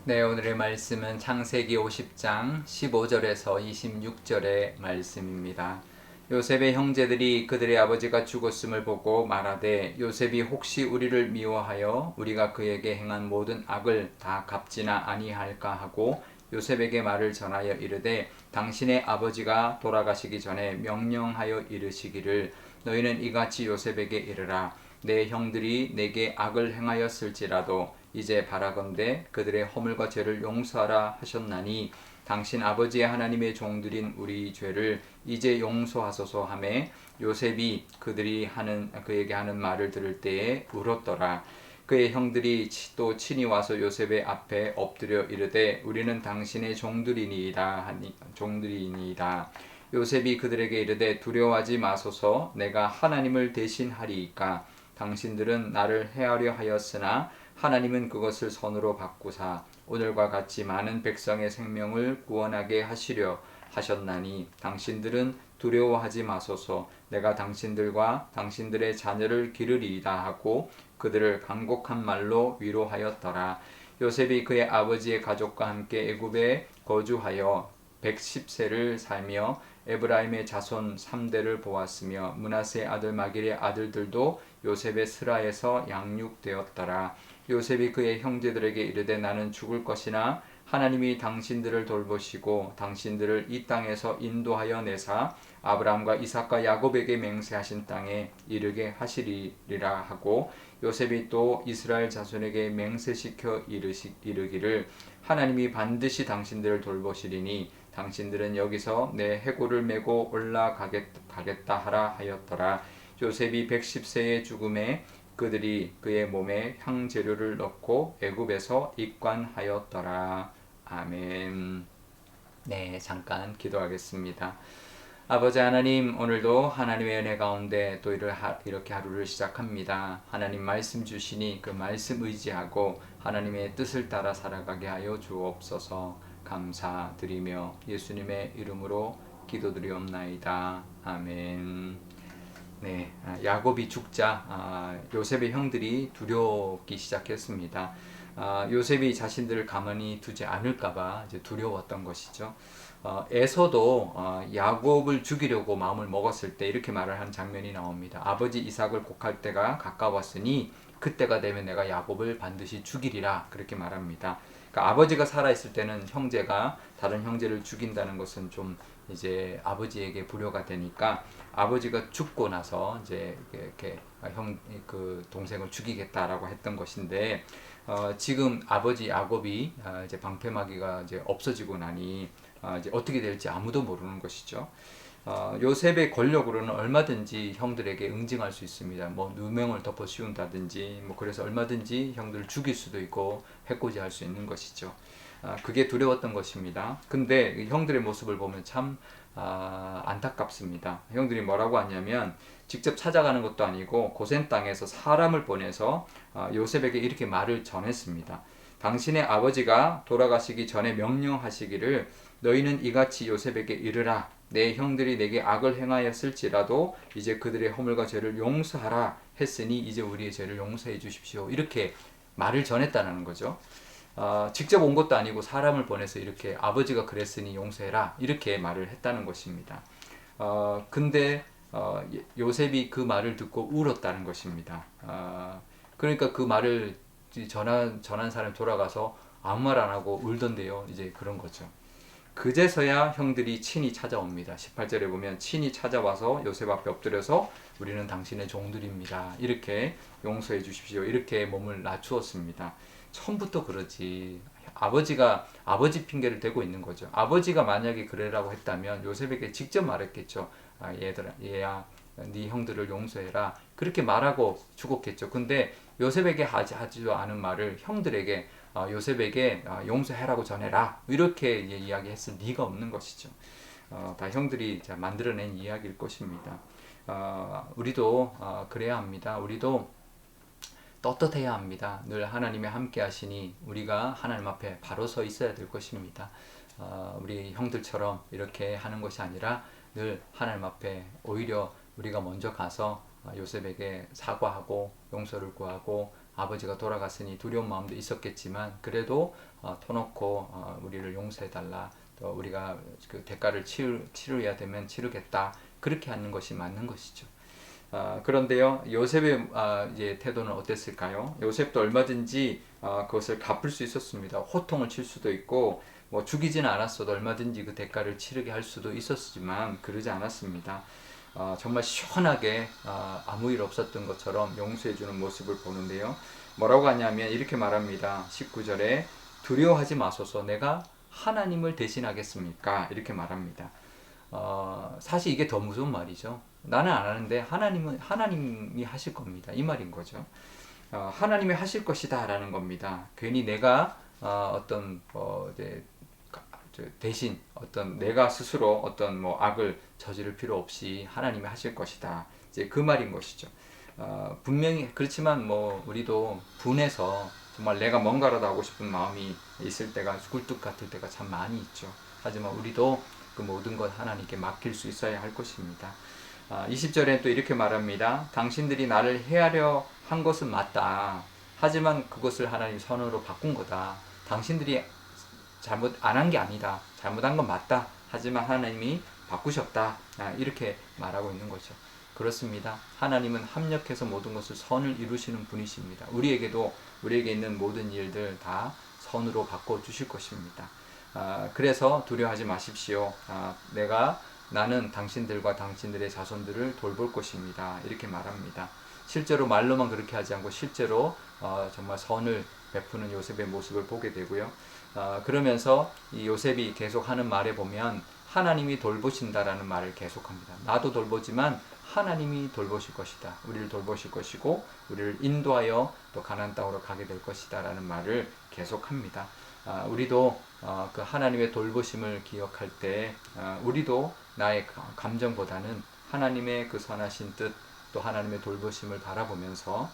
네, 오늘의 말씀은 창세기 50장 15절에서 26절의 말씀입니다. 요셉의 형제들이 그들의 아버지가 죽었음을 보고 말하되 요셉이 혹시 우리를 미워하여 우리가 그에게 행한 모든 악을 다 갚지나 아니할까 하고 요셉에게 말을 전하여 이르되 당신의 아버지가 돌아가시기 전에 명령하여 이르시기를 너희는 이같이 요셉에게 이르라 내 형들이 내게 악을 행하였을지라도 이제 바라건대 그들의 허물과 죄를 용서하라 하셨나니 당신 아버지의 하나님의 종들인 우리 죄를 이제 용서하소서 하매 요셉이 그에게 하는 말을 들을 때에 울었더라. 그의 형들이 또 친히 와서 요셉의 앞에 엎드려 이르되 우리는 당신의 종들이니이다. 요셉이 그들에게 이르되 두려워하지 마소서 내가 하나님을 대신하리이까 당신들은 나를 해하려 하였으나 하나님은 그것을 선으로 바꾸사 오늘과 같이 많은 백성의 생명을 구원하게 하시려 하셨나니 당신들은 두려워하지 마소서 내가 당신들과 당신들의 자녀를 기르리이다 하고 그들을 간곡한 말로 위로하였더라. 요셉이 그의 아버지의 가족과 함께 애굽에 거주하여 110세를 살며 에브라임의 자손 3대를 보았으며 므낫세 아들 마길의 아들들도 요셉의 스라에서 양육되었더라. 요셉이 그의 형제들에게 이르되 나는 죽을 것이나 하나님이 당신들을 돌보시고 당신들을 이 땅에서 인도하여 내사 아브라함과 이삭과 야곱에게 맹세하신 땅에 이르게 하시리라 하고 요셉이 또 이스라엘 자손에게 맹세시켜 이르기를 하나님이 반드시 당신들을 돌보시리니 당신들은 여기서 내 해골을 메고 올라가겠다 하라 하였더라. 요셉이 110세의 죽음에 그들이 그의 몸에 향재료를 넣고 애굽에서 입관하였더라. 아멘. 네, 잠깐 기도하겠습니다. 아버지 하나님, 오늘도 하나님의 은혜 가운데 또 이렇게 하루를 시작합니다. 하나님 말씀 주시니 그 말씀 의지하고 하나님의 뜻을 따라 살아가게 하여 주옵소서. 감사드리며 예수님의 이름으로 기도드리옵나이다. 아멘. 네, 야곱이 죽자 요셉의 형들이 두렵기 시작했습니다. 요셉이 자신들을 가만히 두지 않을까봐 이제 두려웠던 것이죠. 에서도 야곱을 죽이려고 마음을 먹었을 때 이렇게 말을 한 장면이 나옵니다. 아버지 이삭을 곡할 때가 가까웠으니 그때가 되면 내가 야곱을 반드시 죽이리라 그렇게 말합니다. 그러니까 아버지가 살아있을 때는 형제가 다른 형제를 죽인다는 것은 좀 이제 아버지에게 불효가 되니까 아버지가 죽고 나서 이제 이렇게 그 동생을 죽이겠다라고 했던 것인데 지금 아버지 야곱이 이제 방패막이가 이제 없어지고 나니 이제 어떻게 될지 아무도 모르는 것이죠. 요셉의 권력으로는 얼마든지 형들에게 응징할 수 있습니다. 뭐 누명을 덮어 씌운다든지 뭐 그래서 얼마든지 형들을 죽일 수도 있고 해코지할 수 있는 것이죠. 그게 두려웠던 것입니다. 근데 형들의 모습을 보면 참 안타깝습니다. 형들이 뭐라고 하냐면 직접 찾아가는 것도 아니고 고센 땅에서 사람을 보내서 요셉에게 이렇게 말을 전했습니다. 당신의 아버지가 돌아가시기 전에 명령하시기를 너희는 이같이 요셉에게 이르라 내 형들이 내게 악을 행하였을지라도 이제 그들의 허물과 죄를 용서하라 했으니 이제 우리의 죄를 용서해 주십시오. 이렇게 말을 전했다는 거죠. 직접 온 것도 아니고 사람을 보내서 이렇게 아버지가 그랬으니 용서해라 이렇게 말을 했다는 것입니다. 근데 요셉이 그 말을 듣고 울었다는 것입니다. 그러니까 그 말을 전한 사람이 돌아가서 아무 말 안 하고 울던데요. 이제 그런 거죠. 그제서야 형들이 친히 찾아옵니다. 18절에 보면 친히 찾아와서 요셉 앞에 엎드려서 우리는 당신의 종들입니다. 이렇게 용서해 주십시오. 이렇게 몸을 낮추었습니다. 처음부터 그러지. 아버지 핑계를 대고 있는 거죠. 아버지가 만약에 그래라고 했다면 요셉에게 직접 말했겠죠. 얘야, 네 형들을 용서해라. 그렇게 말하고 죽었겠죠. 근데 요셉에게 하지도 않은 말을 형들에게 요셉에게 용서해라고 전해라. 이렇게 이야기했을 리가 없는 것이죠. 다 형들이 만들어낸 이야기일 것입니다. 우리도 그래야 합니다. 우리도 떳떳해야 합니다. 늘 하나님이 함께 하시니 우리가 하나님 앞에 바로 서 있어야 될 것입니다. 우리 형들처럼 이렇게 하는 것이 아니라 늘 하나님 앞에 오히려 우리가 먼저 가서 요셉에게 사과하고 용서를 구하고 아버지가 돌아갔으니 두려운 마음도 있었겠지만 그래도 터놓고 우리를 용서해달라. 또 우리가 그 대가를 치르야 되면 치르겠다. 그렇게 하는 것이 맞는 것이죠. 그런데요, 요셉의 이제 태도는 어땠을까요? 요셉도 얼마든지 그것을 갚을 수 있었습니다. 호통을 칠 수도 있고, 뭐 죽이지는 않았어도 얼마든지 그 대가를 치르게 할 수도 있었지만 그러지 않았습니다. 정말 시원하게 아무 일 없었던 것처럼 용서해주는 모습을 보는데요. 뭐라고 하냐면 이렇게 말합니다. 19절에 두려워하지 마소서 내가 하나님을 대신하겠습니까? 이렇게 말합니다. 사실 이게 더 무서운 말이죠. 나는 안 하는데 하나님이 하실 겁니다. 이 말인 거죠. 하나님이 하실 것이다 라는 겁니다. 괜히 내가 이제 대신 내가 스스로 악을 저지를 필요 없이 하나님이 하실 것이다. 이제 그 말인 것이죠. 분명히 그렇지만 우리도 분해서 정말 내가 뭔가라도 하고 싶은 마음이 있을 때가 굴뚝 같을 때가 참 많이 있죠. 하지만 우리도 그 모든 것 하나님께 맡길 수 있어야 할 것입니다. 20절에 또 이렇게 말합니다. 당신들이 나를 해하려 한 것은 맞다. 하지만 그것을 하나님 선으로 바꾼 거다. 당신들이 잘못 안 한 게 아니다. 잘못한 건 맞다. 하지만 하나님이 바꾸셨다. 이렇게 말하고 있는 거죠. 그렇습니다. 하나님은 합력해서 모든 것을 선을 이루시는 분이십니다. 우리에게 있는 모든 일들 다 선으로 바꿔 주실 것입니다. 그래서 두려워하지 마십시오. 나는 당신들과 당신들의 자손들을 돌볼 것입니다. 이렇게 말합니다. 실제로 말로만 그렇게 하지 않고 실제로 정말 선을 베푸는 요셉의 모습을 보게 되고요. 그러면서 이 요셉이 계속 하는 말에 보면 하나님이 돌보신다라는 말을 계속합니다. 나도 돌보지만 하나님이 돌보실 것이다. 우리를 돌보실 것이고 우리를 인도하여 또 가나안 땅으로 가게 될 것이다 라는 말을 계속합니다. 우리도 그 하나님의 돌보심을 기억할 때 우리도 나의 감정보다는 하나님의 그 선하신 뜻 또 하나님의 돌보심을 바라보면서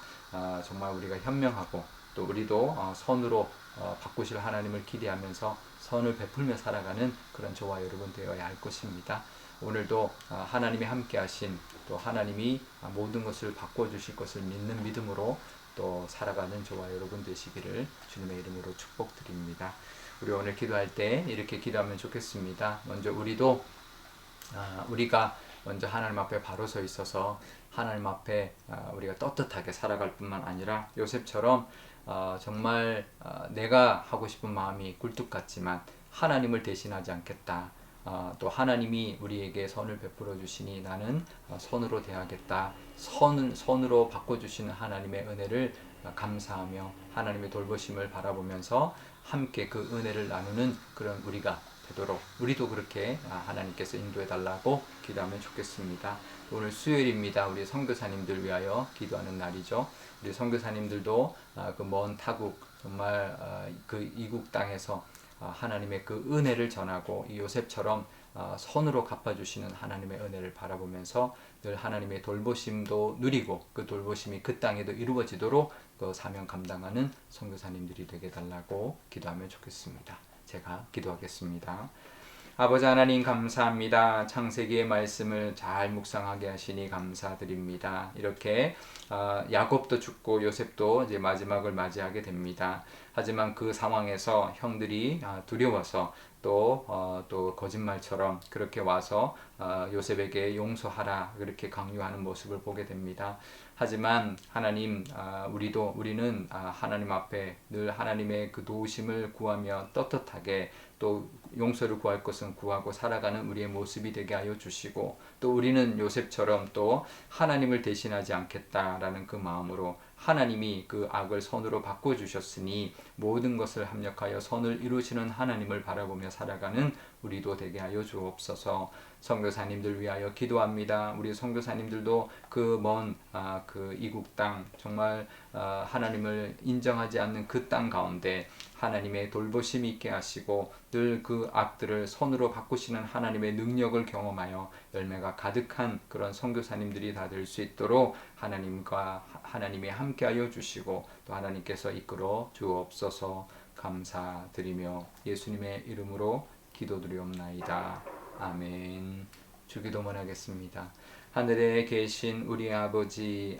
정말 우리가 현명하고 또 우리도 선으로 바꾸실 하나님을 기대하면서 선을 베풀며 살아가는 그런 저와 여러분 되어야 할 것입니다. 오늘도 하나님이 함께 하신 또 하나님이 모든 것을 바꿔주실 것을 믿는 믿음으로 또 살아가는 저와 여러분 되시기를 주님의 이름으로 축복드립니다. 우리 오늘 기도할 때 이렇게 기도하면 좋겠습니다. 먼저 우리가 먼저 하나님 앞에 바로 서 있어서 하나님 앞에 우리가 떳떳하게 살아갈 뿐만 아니라 요셉처럼 정말 내가 하고 싶은 마음이 굴뚝 같지만 하나님을 대신하지 않겠다. 또 하나님이 우리에게 선을 베풀어 주시니 나는 선으로 대하겠다. 선으로 바꿔주시는 하나님의 은혜를 감사하며 하나님의 돌보심을 바라보면서 함께 그 은혜를 나누는 그런 우리가 되도록 우리도 그렇게 하나님께서 인도해 달라고 기도하면 좋겠습니다. 오늘 수요일입니다. 우리 선교사님들 위하여 기도하는 날이죠. 우리 선교사님들도 그 먼 타국 정말 그 이국 땅에서 하나님의 그 은혜를 전하고 이 요셉처럼 선으로 갚아주시는 하나님의 은혜를 바라보면서 늘 하나님의 돌보심도 누리고 그 돌보심이 그 땅에도 이루어지도록 그 사명 감당하는 선교사님들이 되게 달라고 기도하면 좋겠습니다. 제가 기도하겠습니다. 아버지 하나님 감사합니다. 창세기의 말씀을 잘 묵상하게 하시니 감사드립니다. 이렇게 야곱도 죽고 요셉도 이제 마지막을 맞이하게 됩니다. 하지만 그 상황에서 형들이 두려워서 또 거짓말처럼 그렇게 와서 요셉에게 용서하라 그렇게 강요하는 모습을 보게 됩니다. 하지만 하나님 우리는 하나님 앞에 늘 하나님의 그 도우심을 구하며 떳떳하게 또 용서를 구할 것은 구하고 살아가는 우리의 모습이 되게 하여 주시고 또 우리는 요셉처럼 또 하나님을 대신하지 않겠다라는 그 마음으로 하나님이 그 악을 선으로 바꿔주셨으니 모든 것을 합력하여 선을 이루시는 하나님을 바라보며 살아가는 우리도 되게 하여 주옵소서. 선교사님들 위하여 기도합니다. 우리 선교사님들도 그 먼 그 이국 땅 정말 하나님을 인정하지 않는 그 땅 가운데 하나님의 돌보심이 있게 하시고 늘 그 악들을 선으로 바꾸시는 하나님의 능력을 경험하여 열매가 가득한 그런 선교사님들이 다 될 수 있도록 하나님이 함께하여 주시고 또 하나님께서 이끌어 주옵소서. 감사드리며 예수님의 이름으로 기도드리옵나이다. 아멘. 주기도문 하겠습니다. 하늘에 계신 우리 아버지의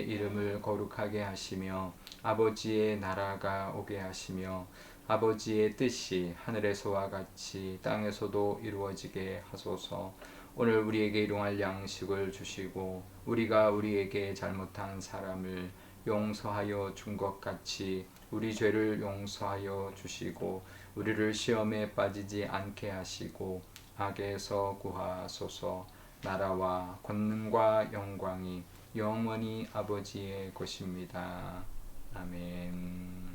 이름을 거룩하게 하시며 아버지의 나라가 오게 하시며 아버지의 뜻이 하늘에서와 같이 땅에서도 이루어지게 하소서. 오늘 우리에게 일용할 양식을 주시고 우리가 우리에게 잘못한 사람을 용서하여 준 것 같이 우리 죄를 용서하여 주시고 우리를 시험에 빠지지 않게 하시고 악에서 구하소서. 나라와 권능과 영광이 영원히 아버지의 것입니다. 아멘.